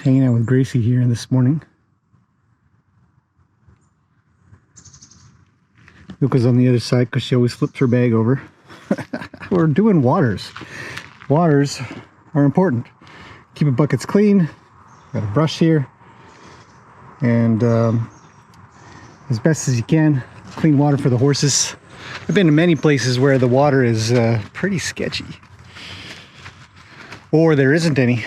Hanging out with Gracie here this morning. Luca's on the other side because she always flips her bag over. We're doing waters. Waters are important. Keeping buckets clean. Got a brush here. And as best as you can, clean water for the horses. I've been to many places where the water is pretty sketchy. Or there isn't any.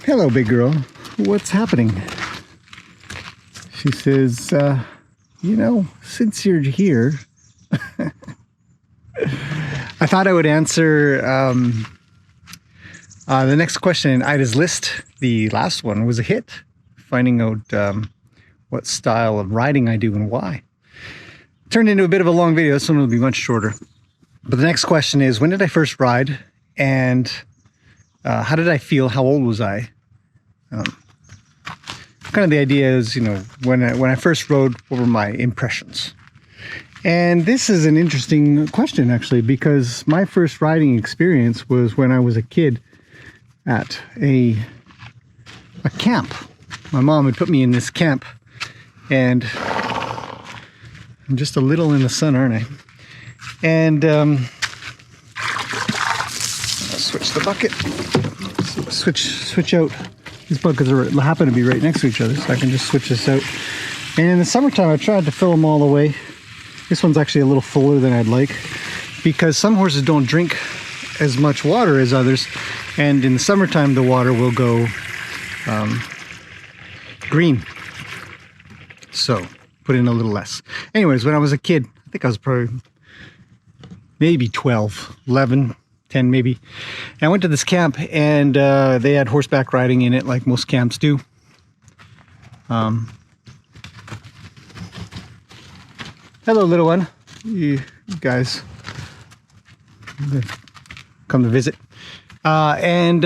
Hello, big girl. What's happening? She says, you know, since you're here, I thought I would answer the next question in Ayda's list. The last one was a hit, finding out what style of riding I do and why. Turned into a bit of a long video. This one will be much shorter. But the next question is, when did I first ride? And how did I feel? How old was I? Kind of the idea is, you know, when I first rode, what were my impressions? And this is an interesting question, actually, because my first riding experience was when I was a kid at a camp. My mom had put me in this camp, and I'm just a little in the sun, aren't I? And I'll switch the bucket. Switch out. These buckets happen to be right next to each other, so I can just switch this out. And in the summertime, I tried to fill them all the way. This one's actually a little fuller than I'd like, because some horses don't drink as much water as others, and in the summertime, the water will go green. So put in a little less. Anyways, when I was a kid, I think I was probably maybe 12, 11, 10 maybe. And I went to this camp, and they had horseback riding in it, like most camps do. Hello, little one. You guys come to visit. And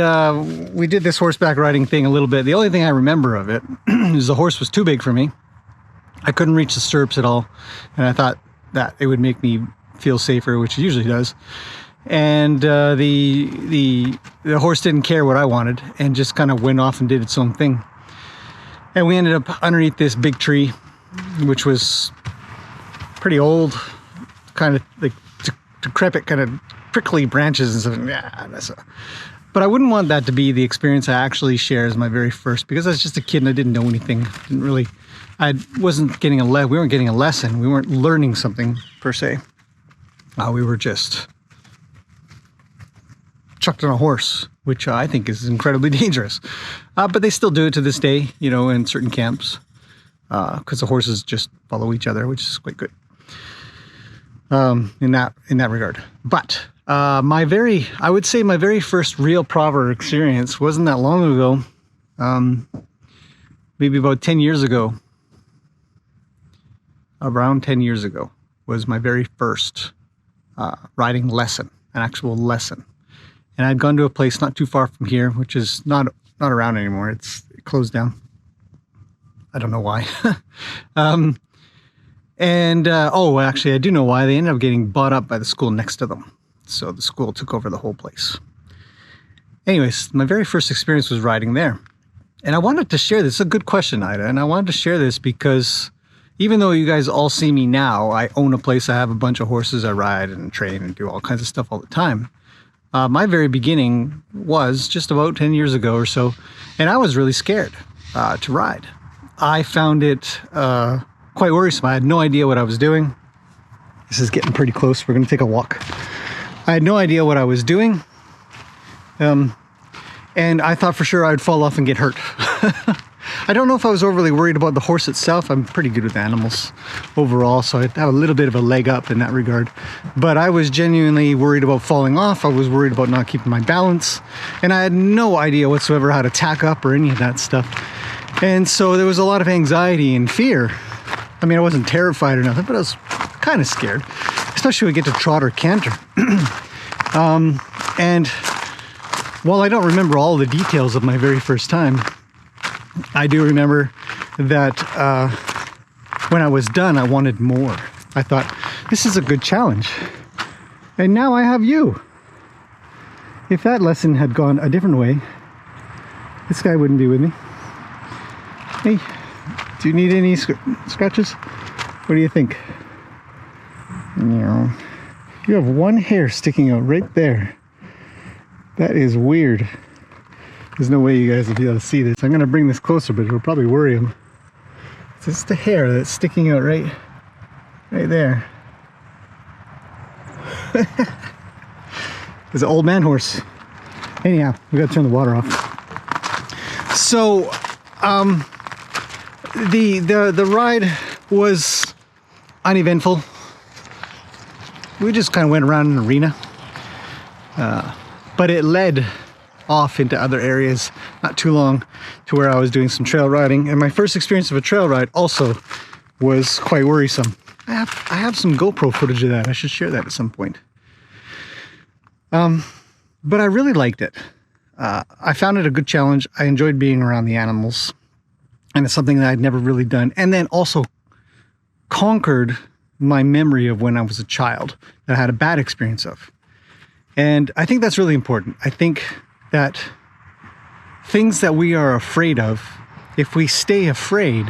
we did this horseback riding thing a little bit. The only thing I remember of it is the horse was too big for me. I couldn't reach the stirrups at all, and I thought that it would make me feel safer, which it usually does. And the horse didn't care what I wanted and just kind of went off and did its own thing. And we ended up underneath this big tree, which was pretty old, kind of like decrepit, kind of prickly branches and stuff. Yeah, but I wouldn't want that to be the experience I actually share as my very first, because I was just a kid and I didn't know anything. We weren't getting a lesson. We weren't learning something per se. We were just chucked on a horse, which I think is incredibly dangerous. But they still do it to this day, you know, in certain camps, because the horses just follow each other, which is quite good in that regard. But I would say my very first real proper experience wasn't that long ago. Maybe about 10 years ago. Around 10 years ago was my very first riding lesson, an actual lesson. And I'd gone to a place not too far from here, which is not around anymore. It closed down. I don't know why. Actually, I do know why. They ended up getting bought up by the school next to them. So the school took over the whole place. Anyways, my very first experience was riding there. And I wanted to share this. It's a good question, Ayeda. And I wanted to share this because even though you guys all see me now, I own a place. I have a bunch of horses. I ride and train and do all kinds of stuff all the time. My very beginning was just about 10 years ago or so, and I was really scared to ride. I found it quite worrisome. I had no idea what I was doing. This is getting pretty close. We're going to take a walk. I had no idea what I was doing, and I thought for sure I'd fall off and get hurt. I don't know if I was overly worried about the horse itself. I'm pretty good with animals overall, so I have a little bit of a leg up in that regard. But I was genuinely worried about falling off. I was worried about not keeping my balance. And I had no idea whatsoever how to tack up or any of that stuff. And so there was a lot of anxiety and fear. I mean, I wasn't terrified or nothing, but I was kind of scared, especially when we get to trot or canter. And while I don't remember all the details of my very first time, I do remember that when I was done, I wanted more. I thought, this is a good challenge. And now I have you. If that lesson had gone a different way, This guy wouldn't be with me. Hey, do you need any scratches? What do you think? No. You have one hair sticking out right there. That is weird. There's no way you guys will be able to see this. I'm gonna bring this closer, but it'll probably worry him. It's just the hair that's sticking out right there. It's an old man horse. Anyhow, we gotta turn the water off. So, the ride was uneventful. We just kind of went around an arena, but it led off into other areas not too long to where I was doing some trail riding, and my first experience of a trail ride also was quite worrisome. I have some GoPro footage of that. I should share that at some point. But I really liked it. I found it a good challenge. I enjoyed being around the animals, and it's something that I'd never really done, and then also conquered my memory of when I was a child that I had a bad experience of. And I think that's really important. I think that things that we are afraid of, if we stay afraid,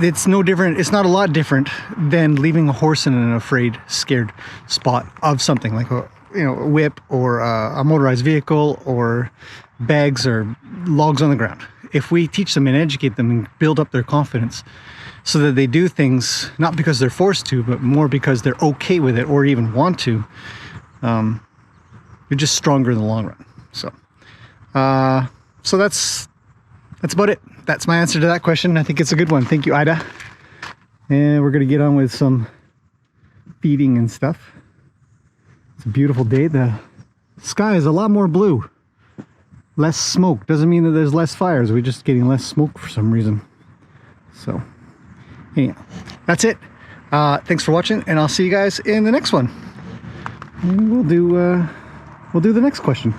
it's no different. It's not a lot different than leaving a horse in an afraid, scared spot of something like a whip or a motorized vehicle or bags or logs on the ground. If we teach them and educate them and build up their confidence so that they do things not because they're forced to, but more because they're okay with it or even want to, you're just stronger in the long run. So that's about it. That's my answer to that question. I think it's a good one. Thank you, Ayeda. And we're gonna get on with some feeding and stuff. It's a beautiful day. The sky is a lot more blue. Less smoke. Doesn't mean that there's less fires. We're just getting less smoke for some reason. So, anyhow, that's it. Thanks for watching, and I'll see you guys in the next one. And we'll do the next question.